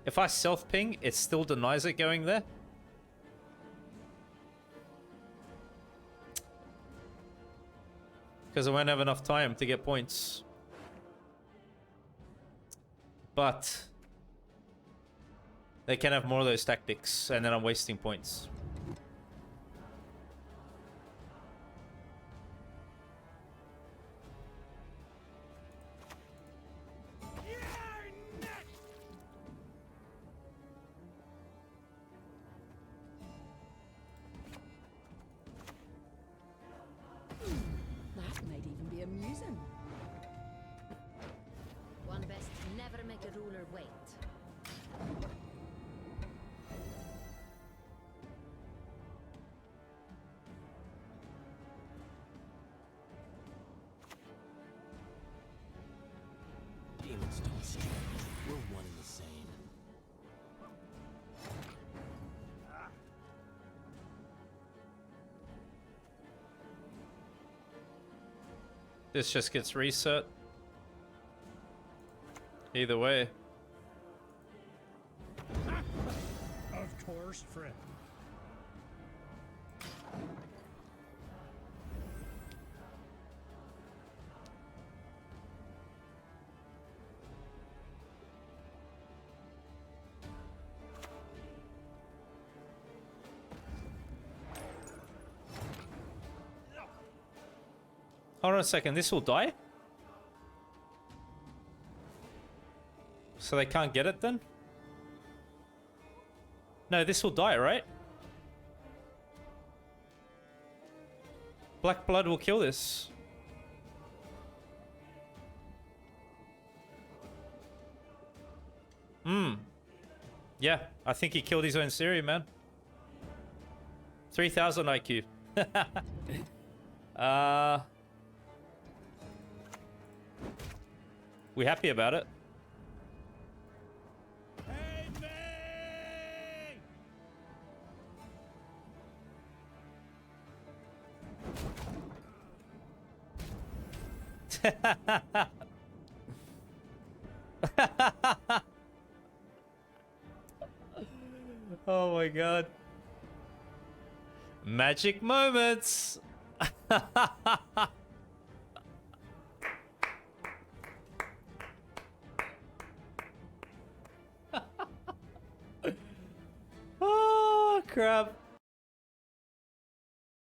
If I self-ping, it still denies it going there. Because I won't have enough time to get points. But they can have more of those tactics, and then I'm wasting points. That might even be amusing. One best never make a ruler wait. Demons don't stray. We're one and the same. This just gets reset. Either way. Of course, friend. Hold on a second, this will die? So they can't get it then? No, this will die, right? Black blood will kill this. Yeah, I think he killed his own Siri, man. 3000 IQ. We happy about it? Oh my god. Magic moments. Oh crap.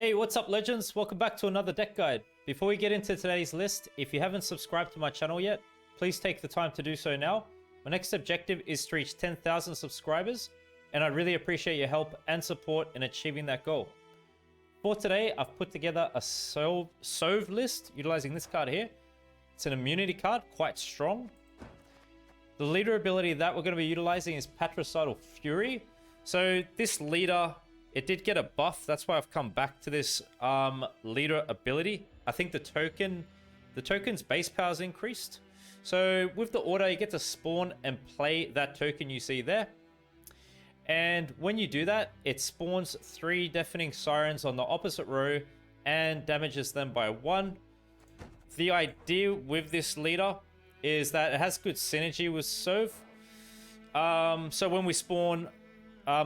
Hey, what's up, legends? Welcome back to another deck guide. Before we get into today's list, if you haven't subscribed to my channel yet, please take the time to do so now. My next objective is to reach 10,000 subscribers, and I really appreciate your help and support in achieving that goal. For today, I've put together a Sove list utilizing this card here. It's an immunity card, quite strong. The leader ability that we're going to be utilizing is Patricidal Fury. So this leader, it did get a buff. That's why I've come back to this leader ability. I think the token's base power is increased. So with the order, you get to spawn and play that token you see there. And when you do that, it spawns 3 deafening sirens on the opposite row and damages them by 1. The idea with this leader is that it has good synergy with Sove. So when we spawn,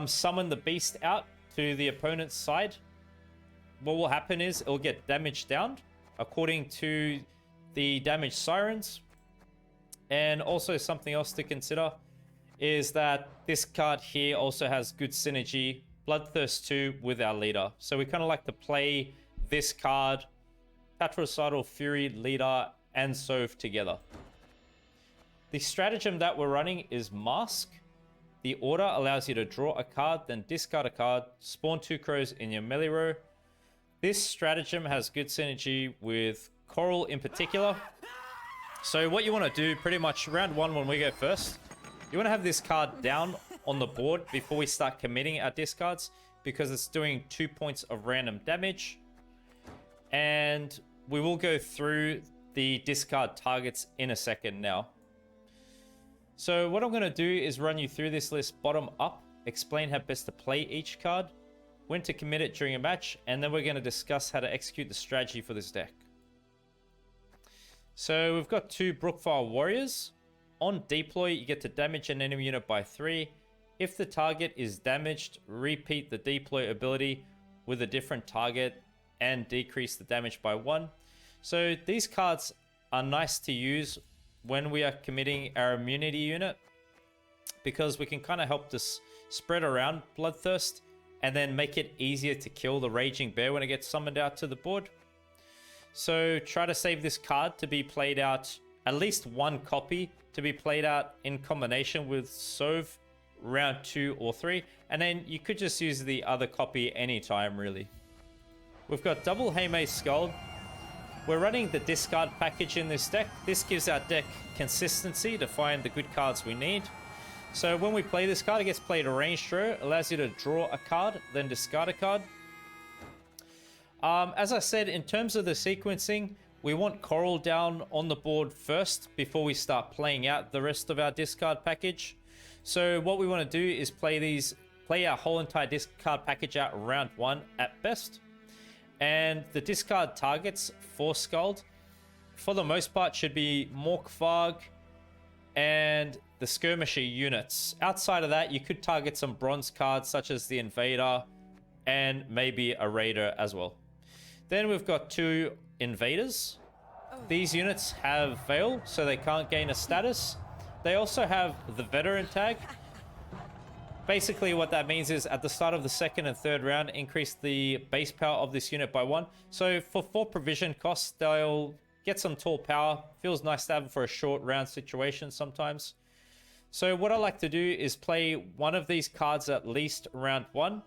summon the beast out to the opponent's side, what will happen is it'll get damaged down according to the damage sirens. And also something else to consider is that this card here also has good synergy, Bloodthirst 2, with our leader. So we kind of like to play this card, Patricidal Fury, leader, and Sove together. The stratagem that we're running is Mask. The order allows you to draw a card, then discard a card, spawn 2 crows in your melee row. This stratagem has good synergy with Coral in particular. So what you want to do pretty much round 1 when we go first, you want to have this card down on the board before we start committing our discards, because it's doing 2 points of random damage. And we will go through the discard targets in a second now. So what I'm going to do is run you through this list bottom up, explain how best to play each card, when to commit it during a match, and then we're going to discuss how to execute the strategy for this deck. So we've got 2 Brookfire Warriors. On deploy, you get to damage an enemy unit by 3. If the target is damaged, repeat the deploy ability with a different target and decrease the damage by 1. So these cards are nice to use when we are committing our immunity unit, because we can kind of help this spread around Bloodthirst and then make it easier to kill the Raging Bear when it gets summoned out to the board. So try to save this card to be played out, at least one copy to be played out in combination with Sove round 2 or 3, and then you could just use the other copy anytime really. We've got double Haymace Skull. We're running the discard package in this deck. This gives our deck consistency to find the good cards we need. So when we play this card, it gets played arranged draw, allows you to draw a card, then discard a card. As I said, in terms of the sequencing, we want Coral down on the board first before we start playing out the rest of our discard package. So what we want to do is play our whole entire discard package out round 1 at best. And the discard targets for Skald, for the most part, should be Morkvarg and the Skirmisher units. Outside of that, you could target some bronze cards such as the Invader and maybe a Raider as well. Then we've got 2 Invaders. These units have Veil, so they can't gain a status. They also have the Veteran tag. Basically what that means is at the start of the second and third round, increase the base power of this unit by 1. So for 4 provision costs, they'll get some tall power. Feels nice to have them for a short round situation sometimes. So what I like to do is play one of these cards at least round 1.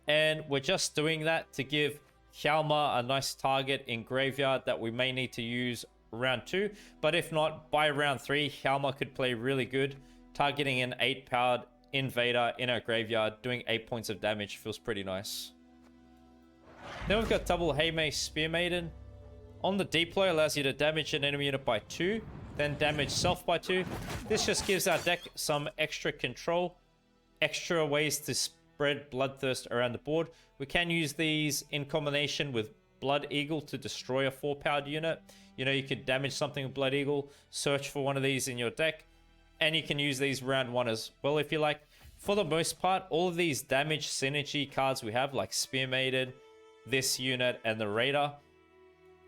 And we're just doing that to give Hjalmar a nice target in graveyard that we may need to use round 2. But if not, by round 3, Hjalmar could play really good, targeting an 8-powered Invader in our graveyard, doing 8 points of damage. Feels pretty nice. Then we've got double Haymace Spear Maiden. On the deploy, allows you to damage an enemy unit by 2, then damage self by 2. This just gives our deck some extra control, extra ways to spread Bloodthirst around the board. We can use these in combination with Blood Eagle to destroy a 4-powered unit. You know, you could damage something with Blood Eagle, search for one of these in your deck, and you can use these round 1 as well if you like. For the most part, all of these damage synergy cards we have, like Spear Maiden, this unit, and the Raider,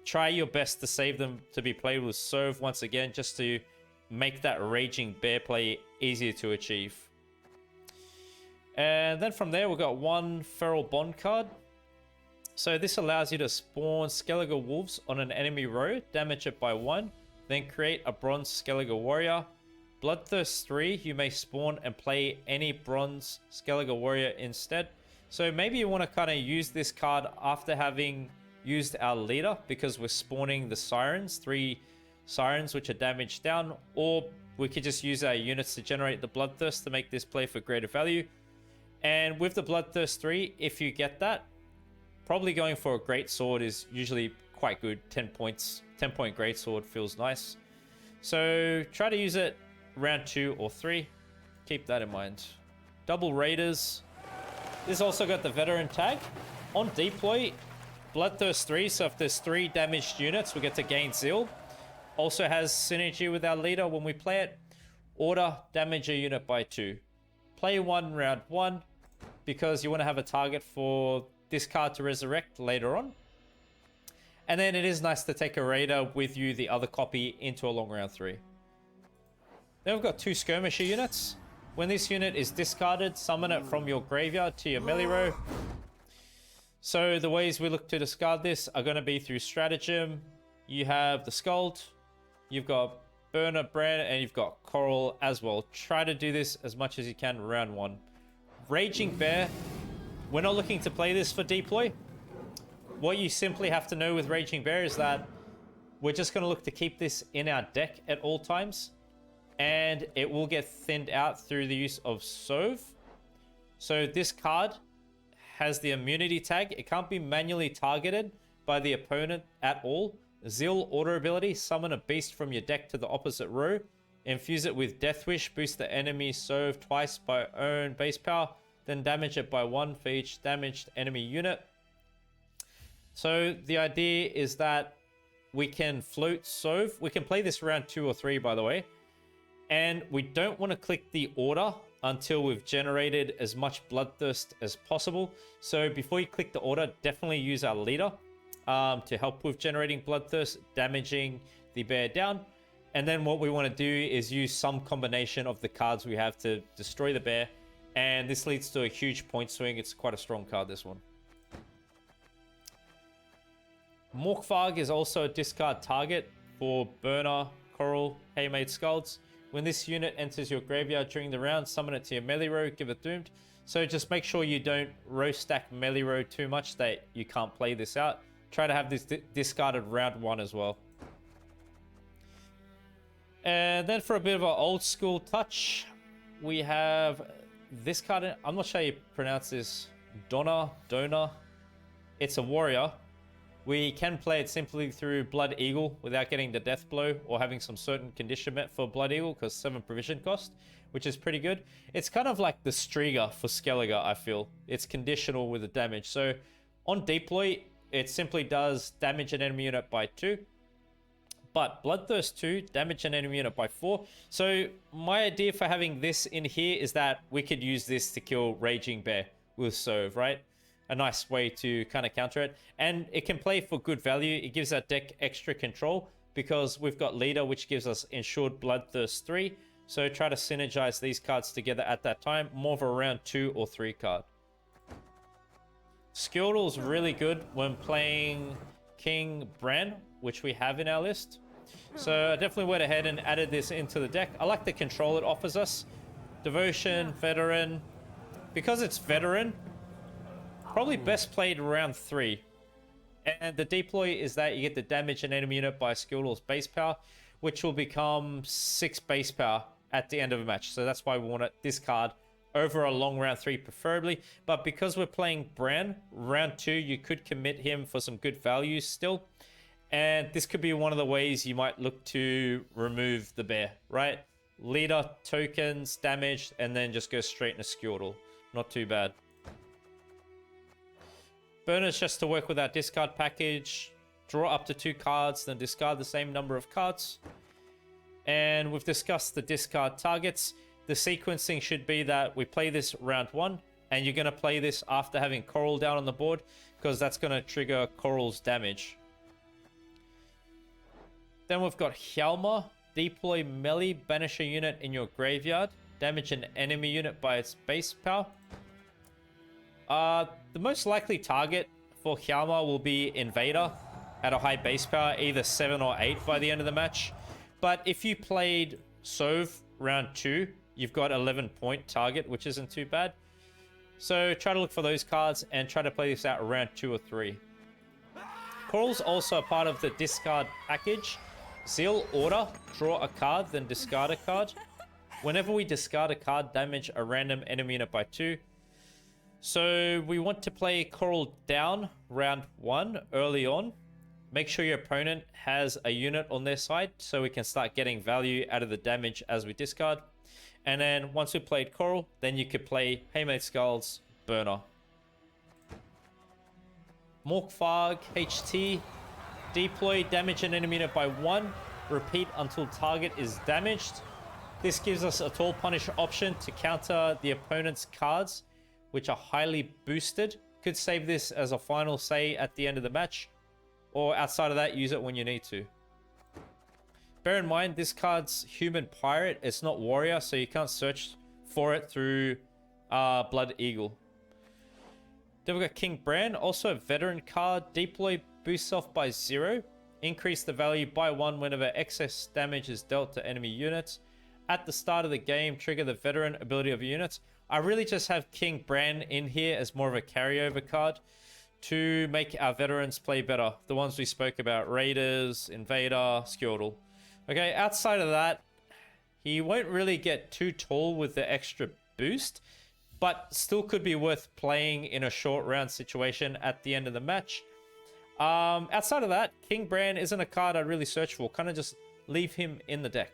try your best to save them to be played with Sove once again, just to make that Raging Bear play easier to achieve. And then from there, we've got 1 Feral Bond card. So this allows you to spawn Skellige Wolves on an enemy row, damage it by 1, then create a Bronze Skellige Warrior. Bloodthirst 3, you may spawn and play any Bronze Skellige Warrior instead. So maybe you want to kind of use this card after having used our leader, because we're spawning the Sirens, 3 Sirens which are damaged down, or we could just use our units to generate the Bloodthirst to make this play for greater value. And with the Bloodthirst 3, if you get that, probably going for a Great Sword is usually quite good. 10 points, 10-point Great Sword feels nice. So try to use it round 2 or 3. Keep that in mind. Double Raiders. This also got the Veteran tag. On deploy, Bloodthirst 3, so if there's 3 damaged units, we get to gain Zeal. Also has synergy with our leader when we play it. Order, damage a unit by 2. Play 1 round 1, because you want to have a target for this card to resurrect later on. And then it is nice to take a Raider with you, the other copy, into a long round 3. Then we've got 2 Skirmisher units. When this unit is discarded, summon it from your graveyard to your melee row. So the ways we look to discard this are going to be through stratagem. You have the Skald, you've got Burner Brand, and you've got Coral as well. Try to do this as much as you can round 1. Raging Bear, we're not looking to play this for deploy. What you simply have to know with Raging Bear is that we're just going to look to keep this in our deck at all times, and it will get thinned out through the use of Sove. So this card has the immunity tag. It can't be manually targeted by the opponent at all. Zeal order ability, summon a beast from your deck to the opposite row. Infuse it with Death Wish, boost the enemy Sove twice by own base power, then damage it by 1 for each damaged enemy unit. So the idea is that we can float Sove. We can play this round 2 or 3, by the way. And we don't want to click the order until we've generated as much bloodthirst as possible. So before you click the order, definitely use our leader to help with generating bloodthirst, damaging the bear down. And then what we want to do is use some combination of the cards we have to destroy the bear. And this leads to a huge point swing. It's quite a strong card, this one. Morkvarg is also a discard target for Burner, Coral, Haymade Skulls. When this unit enters your graveyard during the round, summon it to your melee row, give it doomed. So just make sure you don't row stack melee row too much that you can't play this out. Try to have this discarded round 1 as well. And then for a bit of an old school touch, we have this card. I'm not sure how you pronounce this. Donna. It's a warrior. We can play it simply through Blood Eagle without getting the death blow or having some certain condition met for Blood Eagle because 7 provision cost, which is pretty good. It's kind of like the Striga for Skellige, I feel. It's conditional with the damage. So on deploy, it simply does damage an enemy unit by 2. But Bloodthirst 2, damage an enemy unit by 4. So my idea for having this in here is that we could use this to kill Raging Bear with Sove, right? A nice way to kind of counter it. And it can play for good value. It gives our deck extra control because we've got Leader, which gives us Ensured Bloodthirst 3. So try to synergize these cards together at that time. More of a round 2 or 3 card. Skirtle's really good when playing King Bran, which we have in our list. So I definitely went ahead and added this into the deck. I like the control it offers us. Devotion, Veteran. Because it's Veteran, probably best played round 3. And the deploy is that you get the damage an enemy unit by Skirtle's base power, which will become 6 base power at the end of a match. So that's why we want this card over a long round 3 preferably. But because we're playing Bran, round 2, you could commit him for some good value still. And this could be one of the ways you might look to remove the bear, right? Leader, tokens, damage, and then just go straight into Skirtle. Not too bad. Burners just to work with our discard package. Draw up to 2 cards, then discard the same number of cards. And we've discussed the discard targets. The sequencing should be that we play this round 1, and you're going to play this after having Coral down on the board, because that's going to trigger Coral's damage. Then we've got Hjalmar. Deploy melee, banish a unit in your graveyard. Damage an enemy unit by its base power. The most likely target for Hjalmar will be Invader at a high base power, either 7 or 8 by the end of the match. But if you played Sove round 2, you've got 11-point target, which isn't too bad. So try to look for those cards and try to play this out around 2 or 3. Coral's also a part of the discard package. Zeal order, draw a card, then discard a card. Whenever we discard a card, damage a random enemy unit by 2. So we want to play Coral down round 1 early on. Make sure your opponent has a unit on their side so we can start getting value out of the damage as we discard. And then once we played Coral, then you could play Haymade Skulls, Burner. Morkvarg, HT. Deploy, damage an enemy unit by 1. Repeat until target is damaged. This gives us a tall punish option to counter the opponent's cards, which are highly boosted. Could save this as a final say at the end of the match, or outside of that, use it when you need to. Bear in mind, this card's Human Pirate. It's not Warrior, so you can't search for it through Blood Eagle. Then we've got King Bran, also a Veteran card. Deploy, boost off by 0. Increase the value by 1 whenever excess damage is dealt to enemy units. At the start of the game, trigger the Veteran ability of units. I really just have King Bran in here as more of a carryover card to make our veterans play better. The ones we spoke about, Raiders, Invader, Skirtle. Okay, outside of that, he won't really get too tall with the extra boost, but still could be worth playing in a short round situation at the end of the match. Outside of that, King Bran isn't a card I really search for. Kind of just leave him in the deck.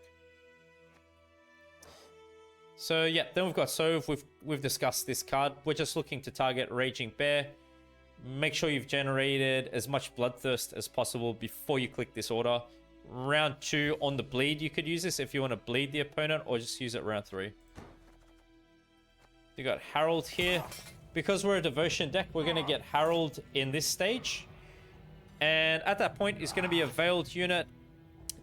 So yeah, then we've got Sove. We've discussed this card. We're just looking to target Raging Bear. Make sure you've generated as much Bloodthirst as possible before you click this order. round 2 on the bleed, you could use this if you want to bleed the opponent, or just use it round 3. You got Herald here. Because we're a devotion deck, we're going to get Herald in this stage. And at that point, it's going to be a Veiled unit.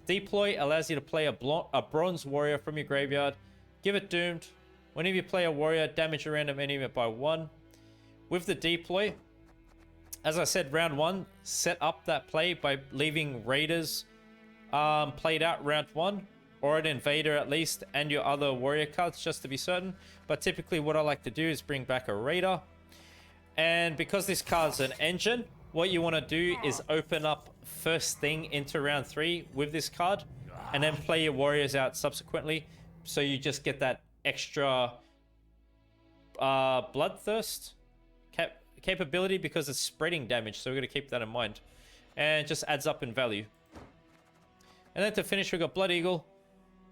Deploy allows you to play a bronze warrior from your graveyard. Give it Doomed. Whenever you play a warrior, damage a random enemy by 1. With the deploy, as I said, round 1, set up that play by leaving Raiders played out round 1, or an Invader at least, and your other warrior cards just to be certain. But typically what I like to do is bring back a Raider. And because this card's an engine, what you want to do is open up first thing into round 3 with this card, and then play your warriors out subsequently, so you just get that extra bloodthirst capability, because it's spreading damage, so we're going to keep that in mind, and it just adds up in value. And then to finish, we've got Blood Eagle.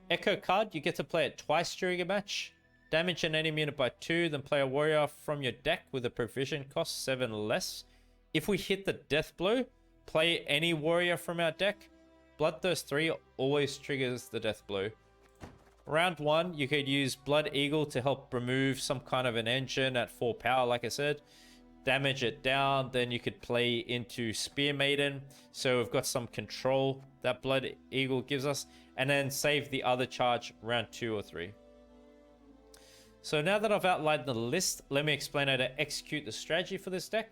Echo card, you get to play it twice during a match. Damage an enemy unit by 2, then play a warrior from your deck with a provision cost 7 less. If we hit the death blow, play any warrior from our deck. Bloodthirst 3 always triggers the death blow. Round 1, you could use Blood Eagle to help remove some kind of an engine at 4 power, like I said. Damage it down, then you could play into Spear Maiden. So we've got some control that Blood Eagle gives us. And then save the other charge round 2 or 3. So now that I've outlined the list, let me explain how to execute the strategy for this deck.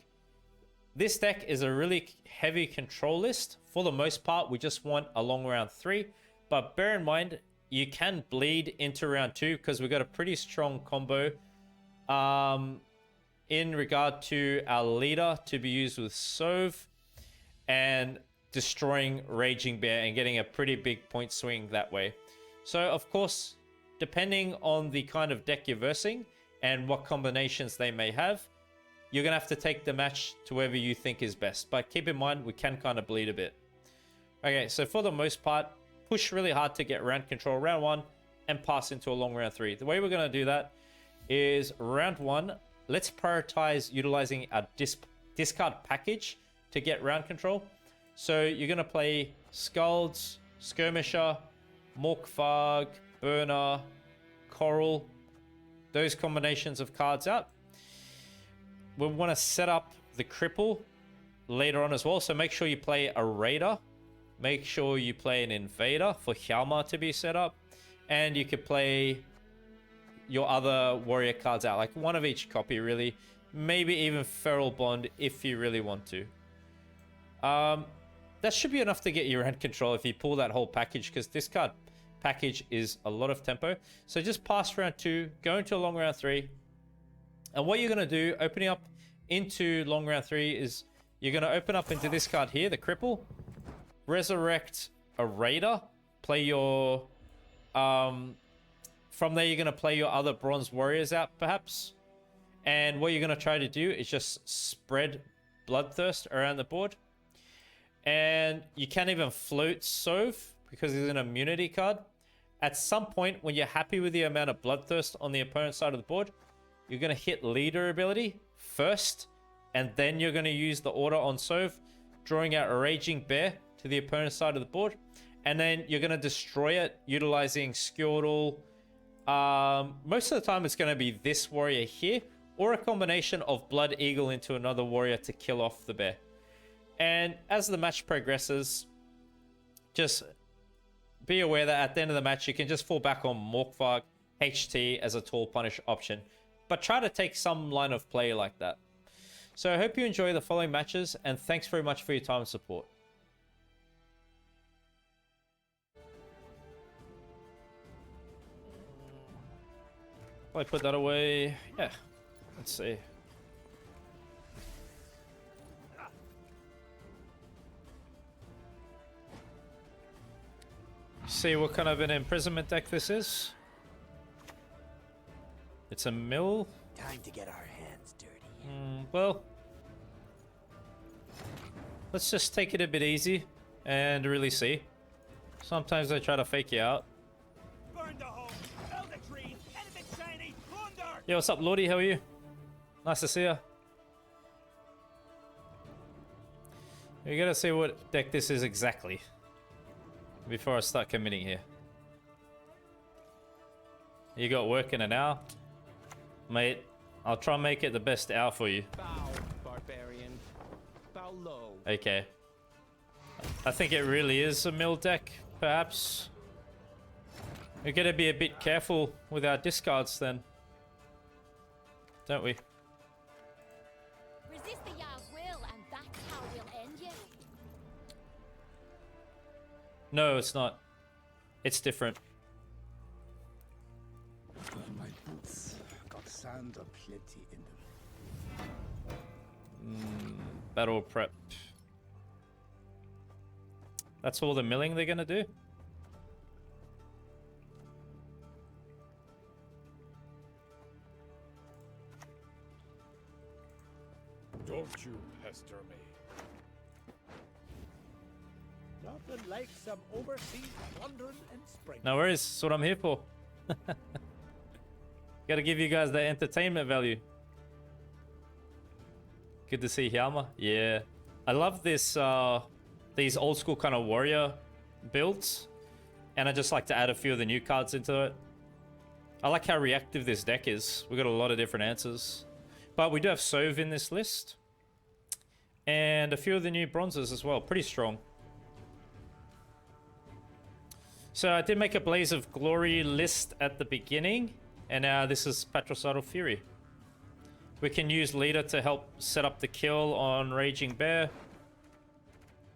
This deck is a really heavy control list. For the most part, we just want a long round 3. But bear in mind, you can bleed into round 2 because we've got a pretty strong combo in regard to our leader to be used with Sove and destroying Raging Bear and getting a pretty big point swing that way. So, of course, depending on the kind of deck you're versing and what combinations they may have, you're going to have to take the match to wherever you think is best. But keep in mind, we can kind of bleed a bit. Okay, so for the most part, push really hard to get round control round 1 and pass into a long round 3. The way we're going to do that is round 1, let's prioritize utilizing our discard package to get round control. So you're going to play Skulls, Skirmisher, Morkvarg, Burner, Coral, those combinations of cards out. We want to set up the Cripple later on as well. So make sure you play a Raider. Make sure you play an Invader for Hjalmar to be set up. And you could play your other warrior cards out. Like one of each copy, really. Maybe even Feral Bond if you really want to. That should be enough to get your end control if you pull that whole package, because this card package is a lot of tempo. So just pass round 2, go into a long round 3. And what you're going to do, opening up into long round 3, is you're going to open up into this card here, the Cripple. Resurrect a Raider. Play your... from there, you're going to play your other Bronze Warriors out, perhaps. And what you're going to try to do is just spread Bloodthirst around the board. And you can't even float Sove because it's an immunity card. At some point, when you're happy with the amount of Bloodthirst on the opponent's side of the board, you're going to hit Leader ability first, and then you're going to use the order on Sove, drawing out a Raging Bear to the opponent's side of the board. And then you're going to destroy it utilizing Skjordal. Most of the time, it's going to be this warrior here, or a combination of Blood Eagle into another warrior to kill off the bear. And as the match progresses, just be aware that at the end of the match, you can just fall back on Morkvarg HT as a tall punish option. But try to take some line of play like that. So I hope you enjoy the following matches, and thanks very much for your time and support. I put that away. Yeah, let's see. See what kind of an imprisonment deck this is. It's a mill. Time to get our hands dirty. Well, let's just take it a bit easy and really see. Sometimes I try to fake you out. Burn the hole. Fell the tree. Anything shiny. Plunder. Yeah, what's up, Lordy? How are you? Nice to see you. We gotta see what deck this is exactly. before I start committing here. You got work in an hour? Mate, I'll try and make it the best hour for you. Bow, barbarian. Bow low. Okay. I think it really is a mill deck, perhaps. We're gonna be a bit careful with our discards then. Don't we? Resist the Jarl's will, and that's how we'll end you. No, it's not. It's different. My boots got sand aplenty in them. Battle prep. That's all the milling they're gonna do? Don't you pester me. Nothing like some overseas plundering and spring. No worries, that's what I'm here for. Gotta give you guys the entertainment value. Good to see Hjalmar. Yeah. I love this these old school kind of warrior builds. And I just like to add a few of the new cards into it. I like how reactive this deck is. We've got a lot of different answers. But we do have Sove in this list. And a few of the new bronzes as well. Pretty strong. So I did make a Blaze of Glory list at the beginning. And now this is Patricidal Fury. We can use Leader to help set up the kill on Raging Bear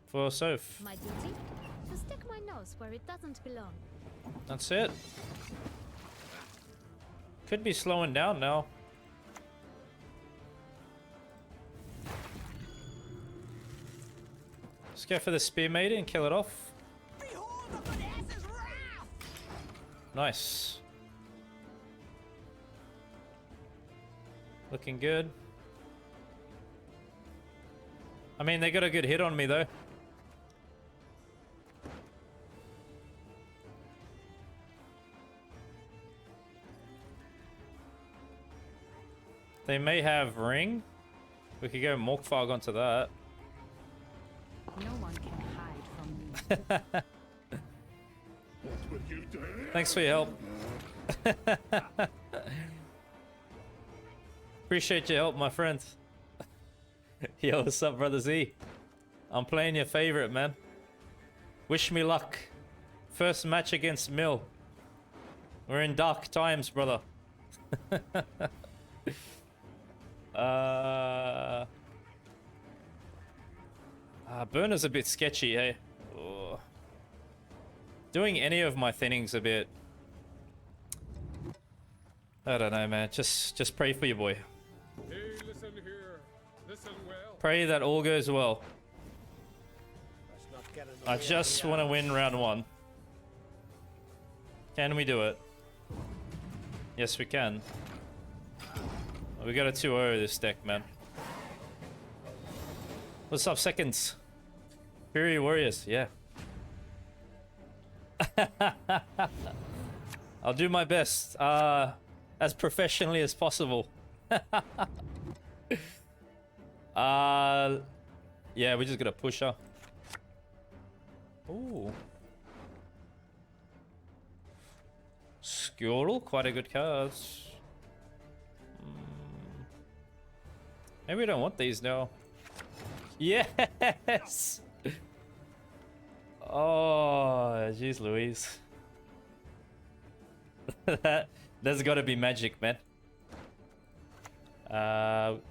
for Sove. My duty? To stick my nose where it doesn't belong. That's it. Could be slowing down now. Let's go for the Spear Maiden and kill it off. Behold the Finesse's wrath! Nice. Looking good. I mean, they got a good hit on me though. They may have Ring. We could go Morkfog onto that. No one can hide from me. Thanks for your help. Appreciate your help, my friend. Yo, what's up, brother Z? I'm playing your favorite, man. Wish me luck. First match against Mill. We're in dark times, brother. Burner's a bit sketchy, eh? Ugh. Doing any of my thinnings a bit. I don't know, man. Just pray for your boy. Hey, listen here. Listen well. Pray that all goes well. Let's not get in the I way of just the want to Jarls. win round one. Can we do it? Yes, we can. We got a 2-0 this deck, man. What's up, seconds? Fury Warriors, yeah. I'll do my best, as professionally as possible. Yeah, we just got a pusher. Ooh. Squirrel, quite a good card. Maybe we don't want these now. Yes! Oh, jeez Louise. That's gotta be magic, man.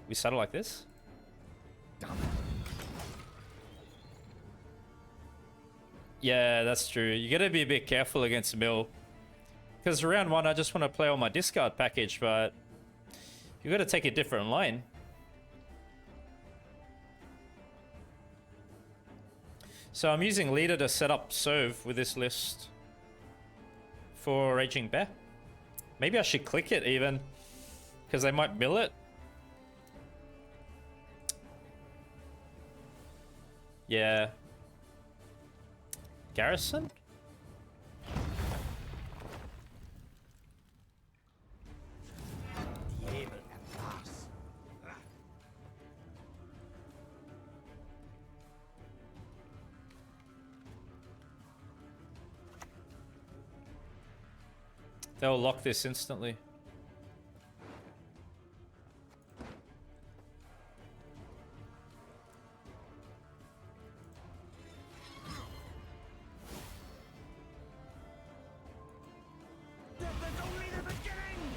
We settle like this? Yeah, that's true. You gotta be a bit careful against Mill. Because round one, I just want to play on my discard package, but you gotta take a different line. So I'm using Leader to set up Sove with this list for Raging Bear. Maybe I should click it even, because they might mill it. Yeah. Garrison? Able at last. They'll lock this instantly. This is only the beginning!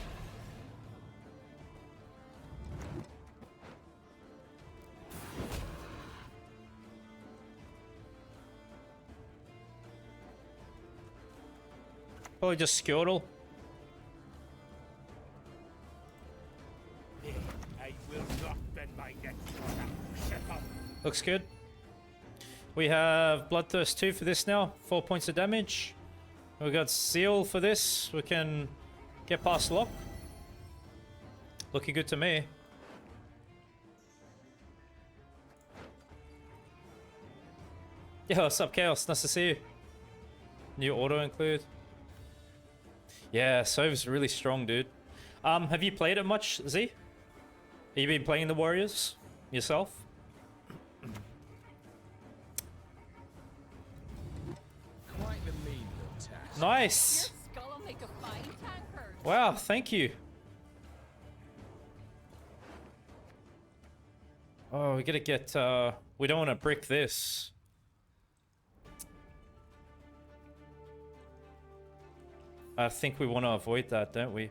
Probably just Skellige. I will not bend my neck for that. Shut up. Looks good. We have Bloodthirst 2 for this now. 4 points of damage. We got Seal for this. We can get past lock. Looking good to me. Yo, what's up, Chaos? Nice to see you. New auto include. Yeah, Sove's really strong, dude. Have you played it much, Z? Have you been playing the Warriors yourself? Quite the mean little task. Nice. Your skull'll make a fine tankard. Wow, thank you. Oh, we gotta get, we don't want to brick this. I think we want to avoid that, don't we?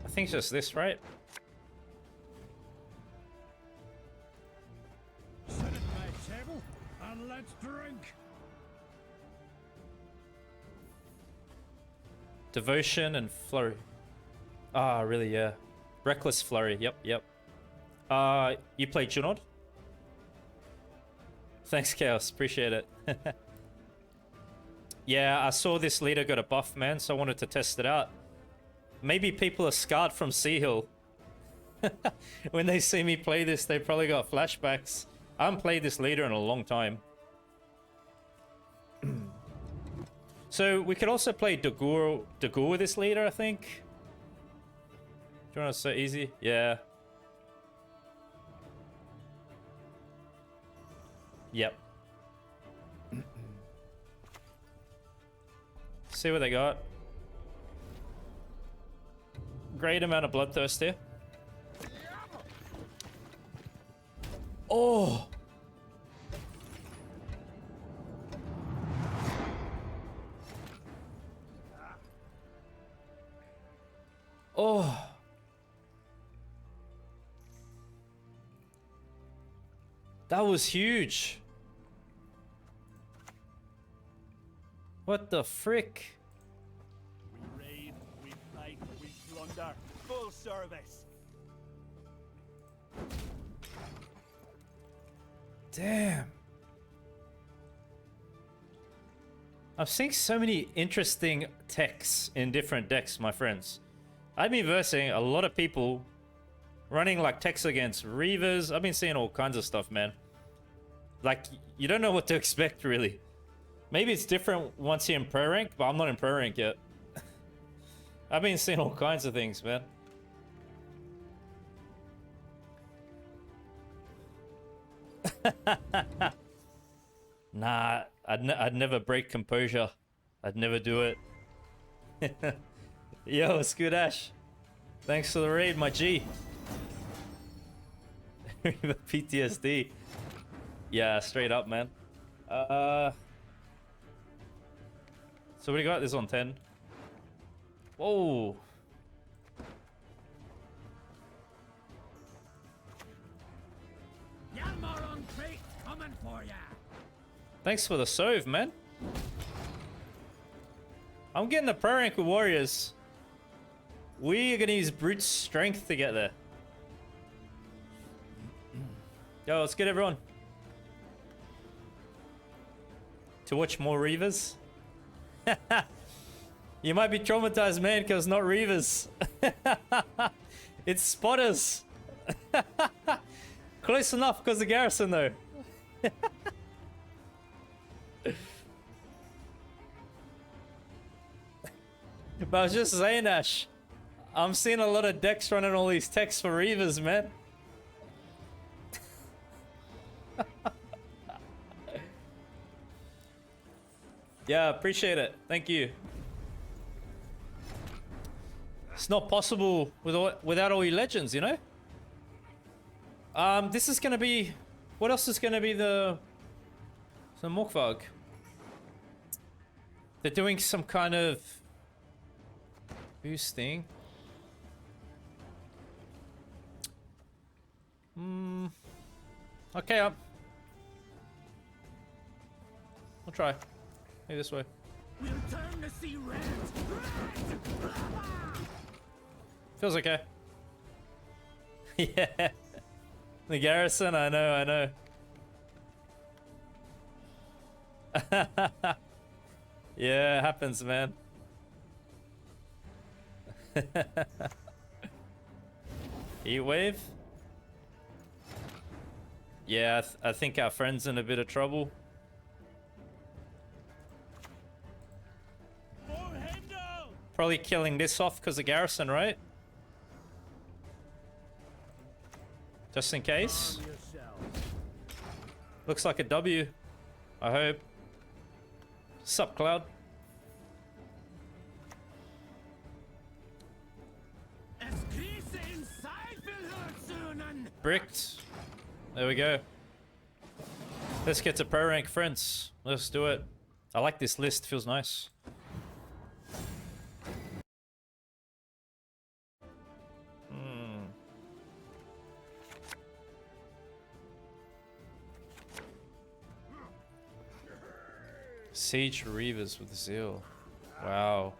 I think it's just this, right? Sit at my table and let's drink. Devotion and Flurry. Ah, really, yeah. Reckless Flurry, yep. You play Junod? Thanks, Chaos, appreciate it. Yeah, I saw this leader got a buff, man, so I wanted to test it out. Maybe people are scarred from Sea Hill. When they see me play this, they probably got flashbacks. I haven't played this leader in a long time. So we could also play Dagur with this leader, I think. Do you want to so easy? Yeah. Yep. See what they got. Great amount of bloodthirst here. Oh! Oh! That was huge. What the frick? We raid, we fight, we plunder. Full service. Damn. I'm seeing so many interesting techs in different decks, my friends. I've been versing a lot of people running like techs against Reavers. I've been seeing all kinds of stuff, man. Like, you don't know what to expect, really. Maybe it's different once you're in pro rank, but I'm not in pro rank yet. I've been seeing all kinds of things, man. Nah, I'd never break composure. I'd never do it. Yo, it's good, Ash. Thanks for the raid, my G. PTSD. Yeah, straight up, man. So what do you got? This on 10. Whoa. Yalmar crate coming for ya. Thanks for the Sove, man. I'm getting the pro rank with Warriors. We are gonna use brute strength to get there. Yo, let's get everyone to watch more Reavers. You might be traumatized, man, because not Reavers. It's spotters. Close enough because of Garrison, though. But I was just saying, Ash, I'm seeing a lot of decks running all these texts for Reavers, man. Yeah, appreciate it. Thank you. It's not possible without all your legends, you know? This is gonna be... What else is gonna be the Nilfgaard? They're doing some kind of boost thing. Okay, I'll try. Maybe this way. We'll turn to see red. Feels okay. Yeah. The garrison, I know. Yeah, it happens, man. Heat wave? Yeah, I think our friend's in a bit of trouble. Probably killing this off because of garrison, right? Just in case. Looks like a W. I hope. Sup, Cloud? Bricked. There we go. Let's get to pro rank, friends. Let's do it. I like this list. Feels nice. Siege Reavers with Zeal. Wow.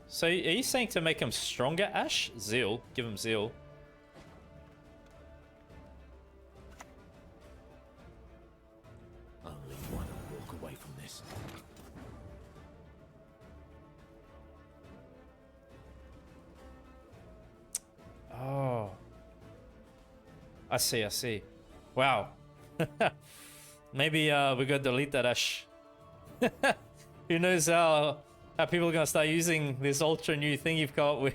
So are you saying to make him stronger, Ash? Zeal. Give him Zeal. Only one will walk away from this. Oh. I see. Wow. Maybe we gotta delete that, Ash. Who knows how people are gonna start using this ultra new thing you've come up with.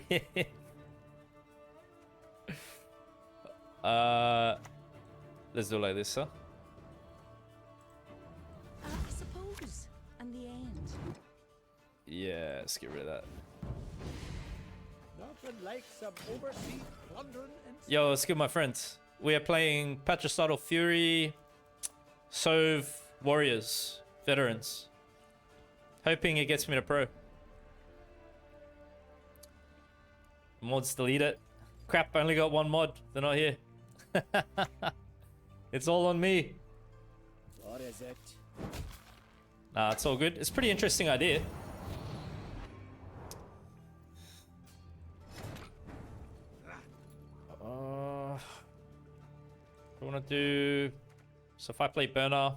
Let's do it like this, huh? I suppose. And the end. Yeah, let's get rid of that. Nothing like some overseas plundering and Yo, what's good, my friends? We are playing Patricidal Fury, Sove, Warriors, Veterans. Hoping it gets me to pro. Mods delete it. Crap, I only got one mod. They're not here. It's all on me. what is it? Nah, it's all good. It's a pretty interesting idea. I want to do... So if I play Burner...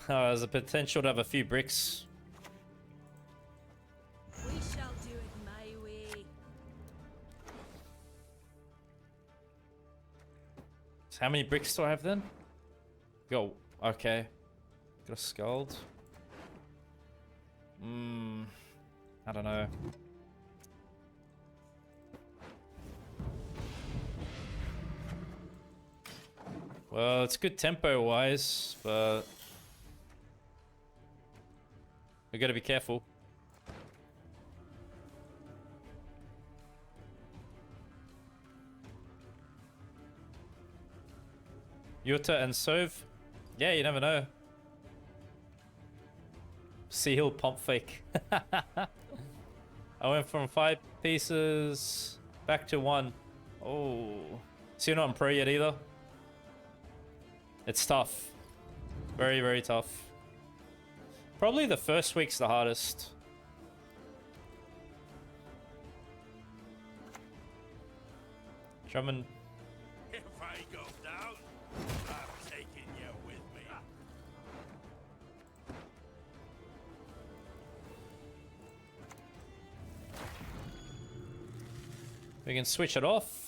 there's a potential to have a few bricks. We shall do it my way. So how many bricks do I have then? Go. Okay. Got a Scald. I don't know. Well, it's good tempo-wise, but we gotta be careful. Yuta and Sove? Yeah, you never know. Sea Hill pump fake. I went from 5 pieces back to 1. Oh. So you're not on pro yet either? It's tough. Very, very tough. Probably the first week's the hardest. Drummond. If I go down, I'm taking you with me. We can switch it off.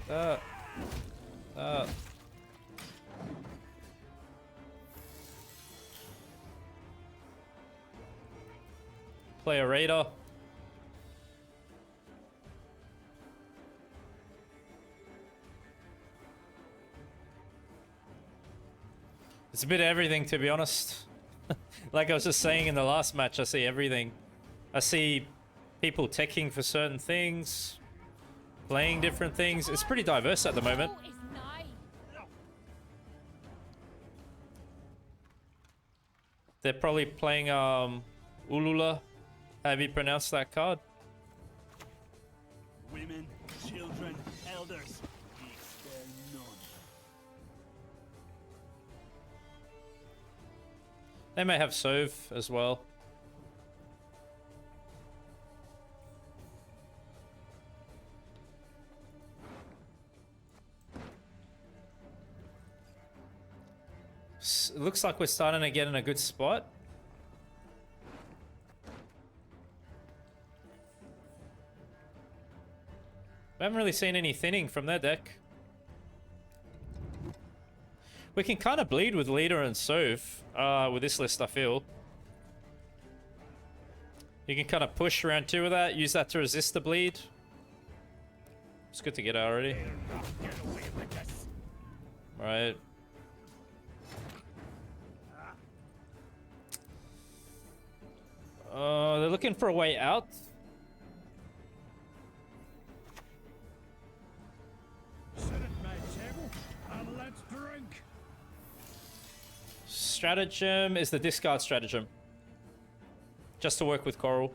Play a raider. It's a bit of everything, to be honest. Like I was just saying in the last match, I see everything. I see people teching for certain things, playing different things. It's pretty diverse at the moment. Oh, it's nice. They're probably playing Ulula. Have you pronounced that card? Women, children, elders. We spare none. They may have Sove as well. It looks like we're starting to get in a good spot. We haven't really seen any thinning from their deck. We can kind of bleed with Leader and Sove with this list, I feel. You can kind of push round 2 with that, use that to resist the bleed. It's good to get out already. Right. They're looking for a way out. Sit at my table and let's drink. Stratagem is the discard stratagem. Just to work with Coral.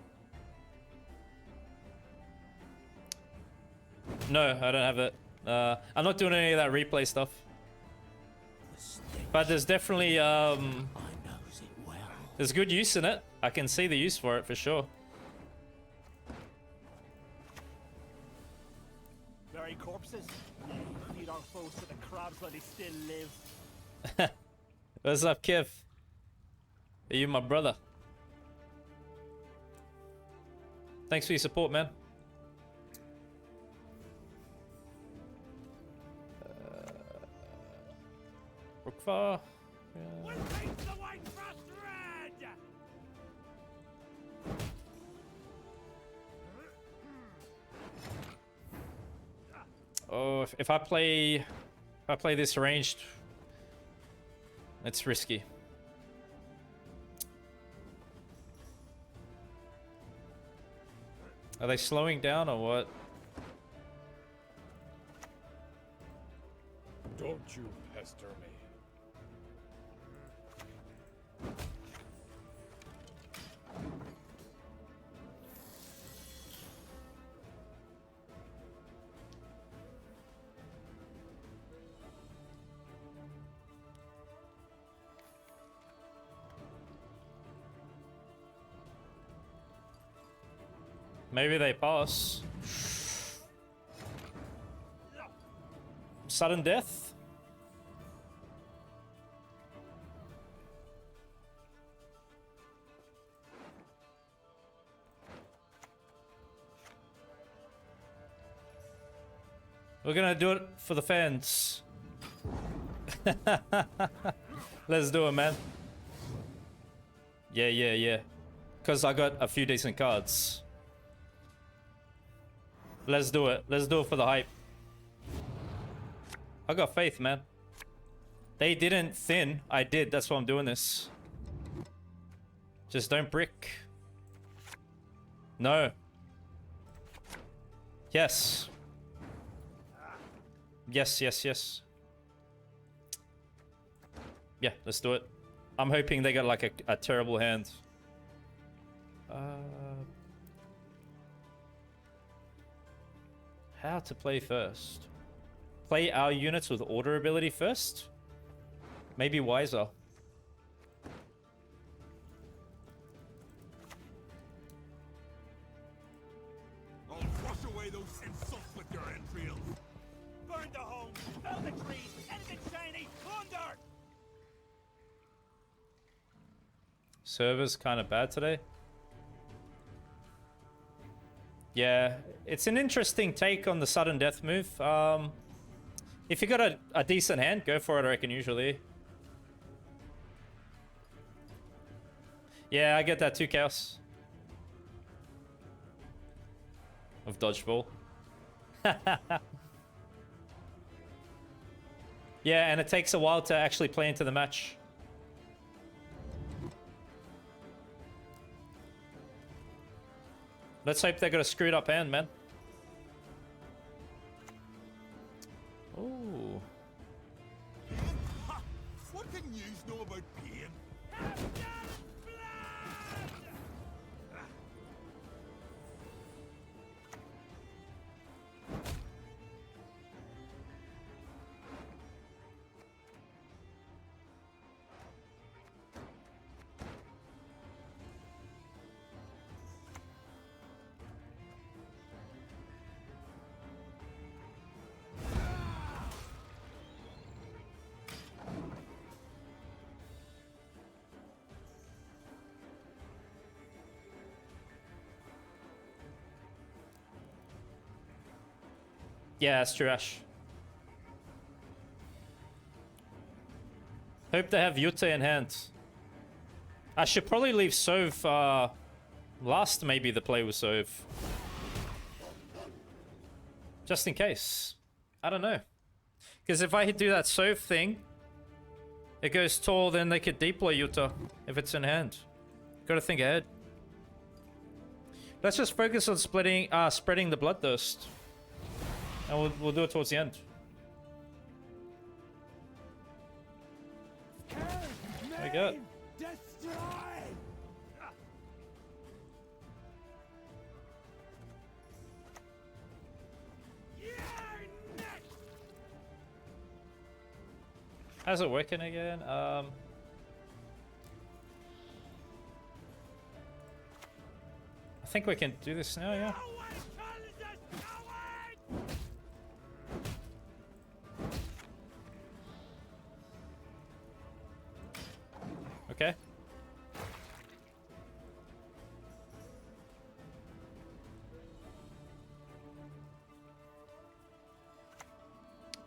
No, I don't have it. I'm not doing any of that replay stuff. But there's definitely I knows it well. there's good use in it. I can see the use for it for sure. Bury corpses. Feed our foes to the crabs while they still live. What's up, Kev? Are you my brother? Thanks for your support, man. Brookfar. We'll paint the white frost red! Oh, if I play this ranged, it's risky. Are they slowing down or what? Don't you pester me. Maybe they pass. Sudden death? We're gonna do it for the fans. Let's do it, man. Yeah. Because I got a few decent cards. Let's do it. Let's do it for the hype. I got faith, man. They didn't thin. I did. That's why I'm doing this. Just don't brick. No. Yes. Yes. Yeah, let's do it. I'm hoping they got like a terrible hand. How to play first? Play our units with order ability first? Maybe wiser. I'll wash away those insults with your entrails. Burn the home, fell the trees, anything shiny, plunder! Server's kind of bad today. Yeah, it's an interesting take on the sudden death move. If you got a decent hand, go for it, I reckon, usually. Yeah, I get that too, Chaos. Of dodgeball. Yeah, and it takes a while to actually play into the match. Let's hope they got a screwed up hand, man. Ooh. What can you know about pain? Yeah, that's true, Ash. Hope they have Yuta in hand. I should probably leave Sove last, maybe, the play with Sove. Just in case. I don't know. Because if I do that Sove thing, it goes tall, then they could deploy Yuta if it's in hand. Gotta think ahead. Let's just focus on spreading the Bloodthirst. And we'll do it towards the end. There we go. How's it working again? I think we can do this now, yeah. Okay.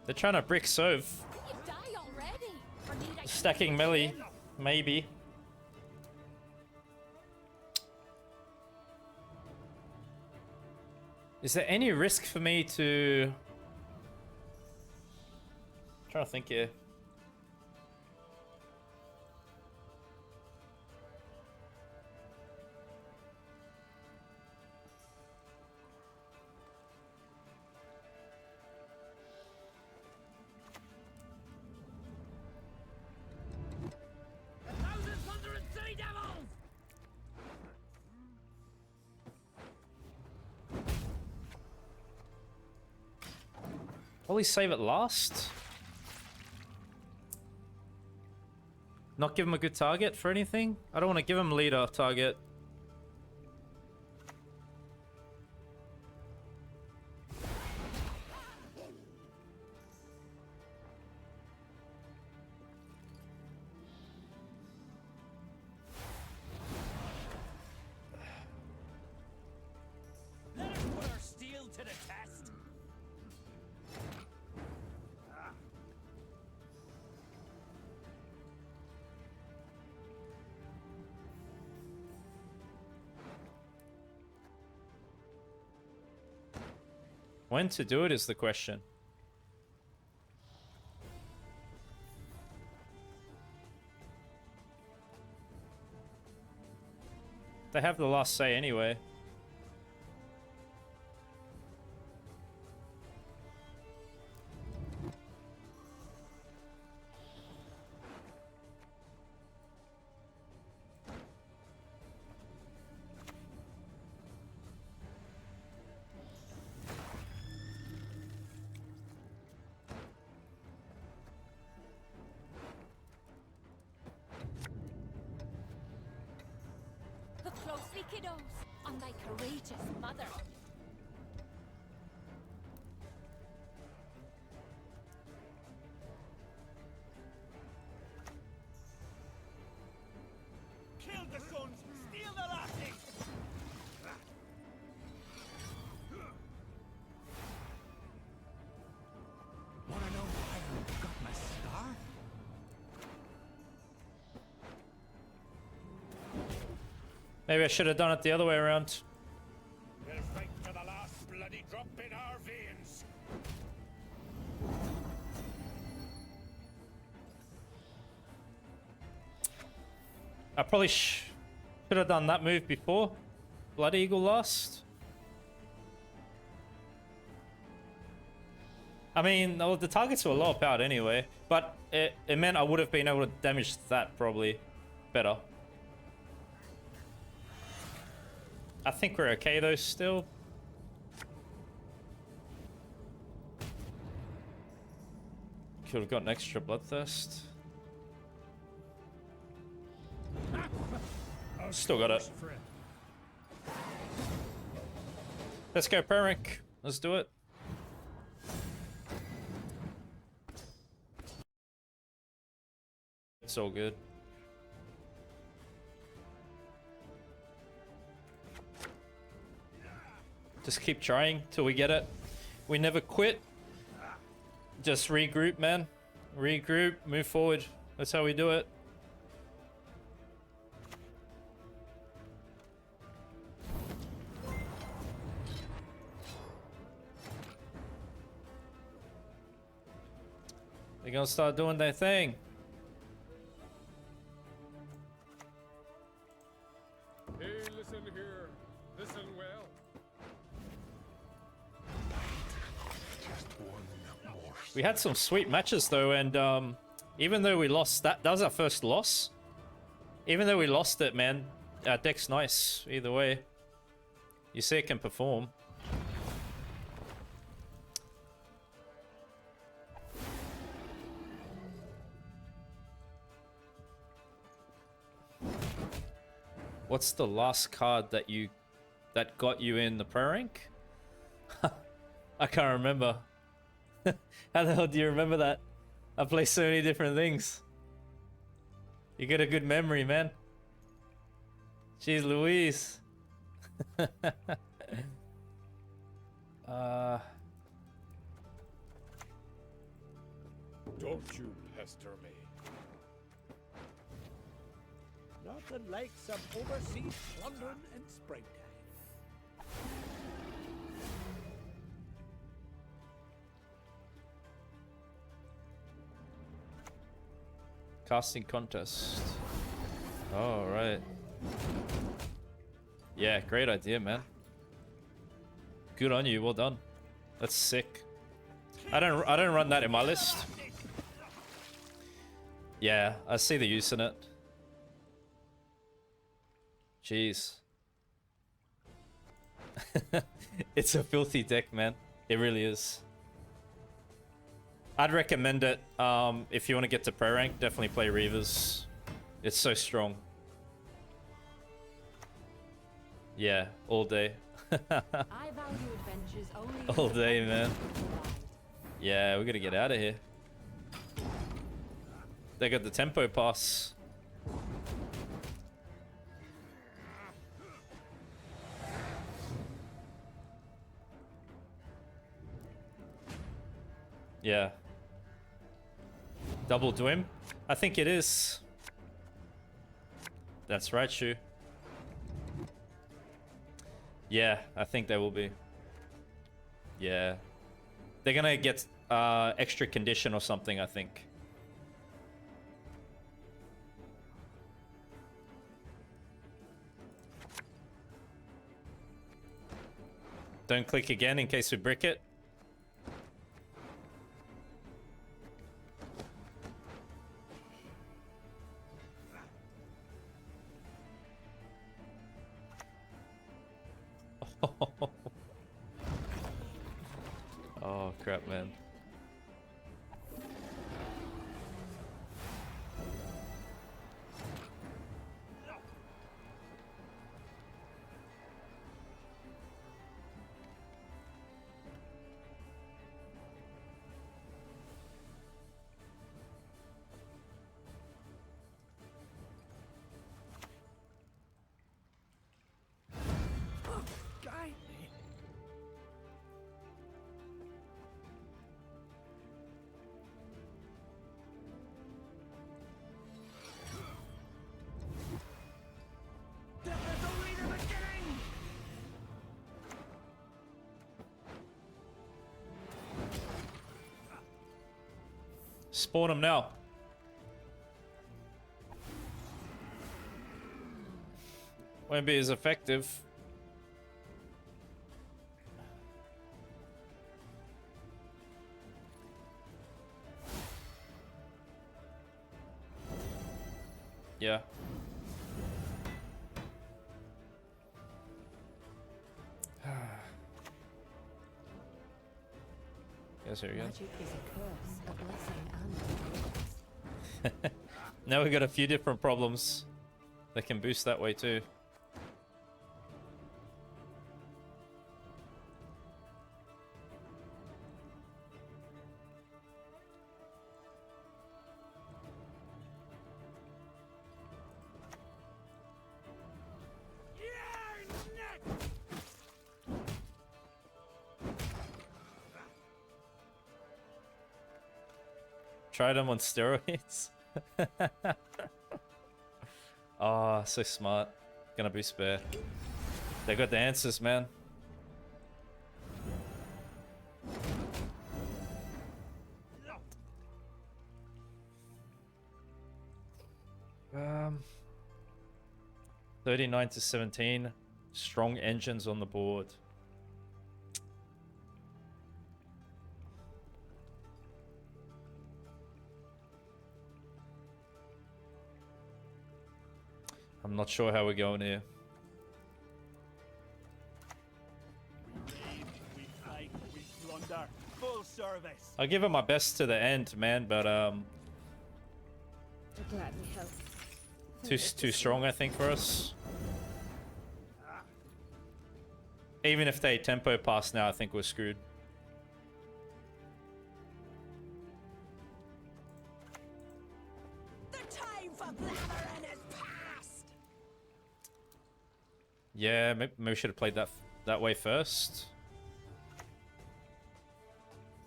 They're trying to brick Sove. You die already. Or need I Stacking melee, maybe. Is there any risk for me to... I'm trying to think here. Will he save it last? Not give him a good target for anything? I don't want to give him leader target. Let us put our steel to the test. When to do it is the question. They have the last say anyway. Look closely, kiddos, on thy courageous mother. Kill the sons, steal the lasses. Maybe I should have done it the other way around. We'll fight to the last bloody drop in our veins. I probably should have done that move before. Blood Eagle last. I mean, well, the targets were low powered anyway, but it meant I would have been able to damage that probably better. I think we're okay though still. Could have got an extra bloodthirst. Still got it. Let's go pro rank. Let's do it. It's all good. Just keep trying till we get it. We never quit. Just regroup, man. Regroup, move forward. That's how we do it. They're gonna start doing their thing. Hey, listen here. Listen well. We had some sweet matches though, and even though we lost that was our first loss. Even though we lost it, man, our deck's nice either way. You see it can perform. What's the last card that got you in the pro rank? I can't remember. How the hell do you remember that? I play so many different things. You get a good memory, man. Jeez Louise. Don't you pester me. Nothing like some overseas plundering in springtime. Casting contest. Oh, right. Yeah, great idea, man. Good on you. Well done. That's sick. I don't run that in my list. Yeah, I see the use in it. Jeez. It's a filthy deck, man. It really is. I'd recommend it if you want to get to pro rank. Definitely play Reavers. It's so strong. Yeah, all day. I value adventures only All day, man. Yeah, we gotta get out of here. They got the tempo pass. Yeah. Double to him? I think it is. That's right, Shu. Yeah, I think they will be. Yeah. They're gonna get extra condition or something, I think. Don't click again in case we brick it. Oh crap, man. Spawn him now. Won't be as effective. Yeah. Yes, here we go. Magic is a curse, a blessing, and a curse. Now we got a few different problems that can boost that way too. Try them on steroids. Oh, so smart. Gonna be spare. They got the answers, man. Um, 39 to 17. Strong engines on the board. I'm not sure how we're going here. We raid, we fight, we plunder. Full service. I'll give it my best to the end, man, but To gladly help. too strong, I think, for us. Even if they tempo pass now, I think we're screwed. The time for blabbering is past. Yeah, maybe we should have played that way first.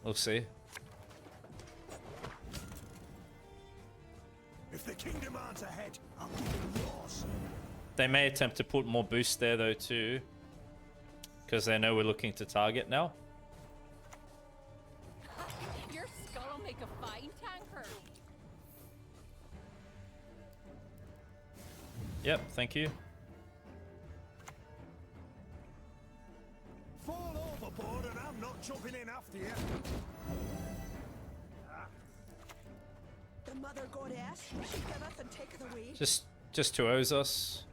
We'll see. If the king demands a head, I'll give him yours. They may attempt to put more boost there though too, because they know we're looking to target now. Your skull will make a fine tanker. Yep, thank you. Fall overboard and I'm not jumping in after you. The mother goddess, she giveth and taketh away. Just 2-0s us.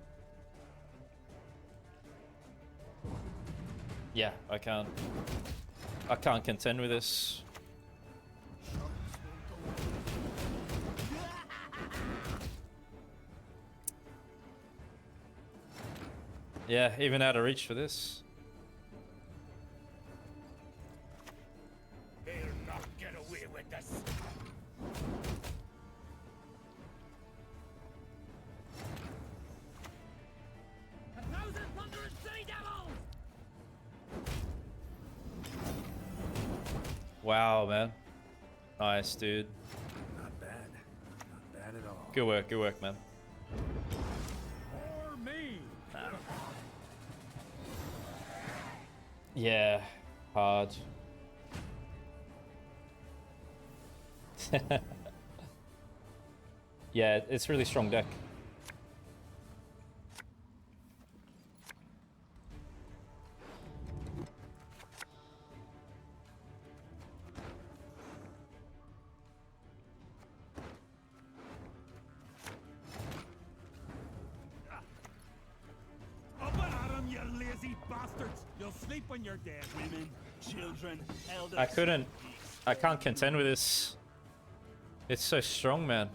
Yeah, I can't contend with this. Yeah, even out of reach for this. They'll not get away with this. A thousand thunderous sea devils! Wow, man. Nice, dude. Not bad. Not bad at all. Good work, man. For me. Yeah, hard. Yeah, it's really strong deck. Up at 'em, you lazy bastards! You'll sleep when you're dead. Women, children, elders. I can't contend with this. It's so strong, man.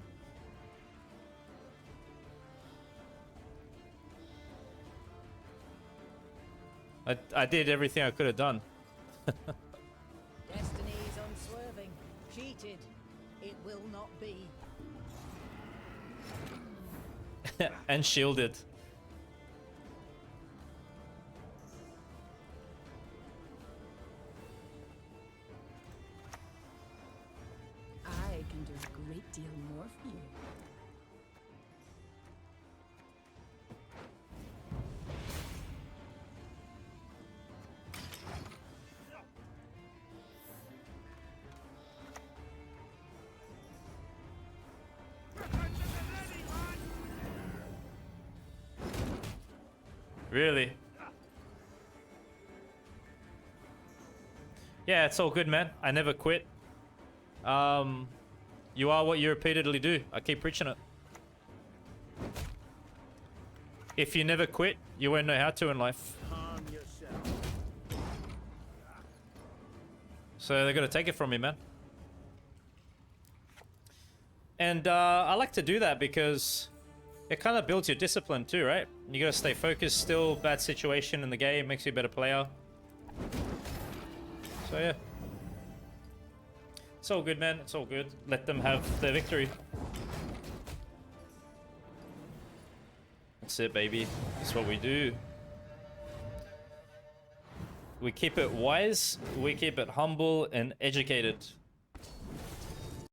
I did everything I could have done. Destiny is unswerving. Cheated. It will not be. And shielded. I can do a great deal more for you. Really? Yeah, it's all good, man. I never quit. You are what you repeatedly do. I keep preaching it. If you never quit, you won't know how to in life. Calm yourself. So they're gonna take it from me, man. And I like to do that because it kind of builds your discipline too, right? You gotta stay focused still. Bad situation in the game makes you a better player. So yeah. It's all good, man. It's all good. Let them have their victory. That's it, baby. That's what we do. We keep it wise, we keep it humble and educated.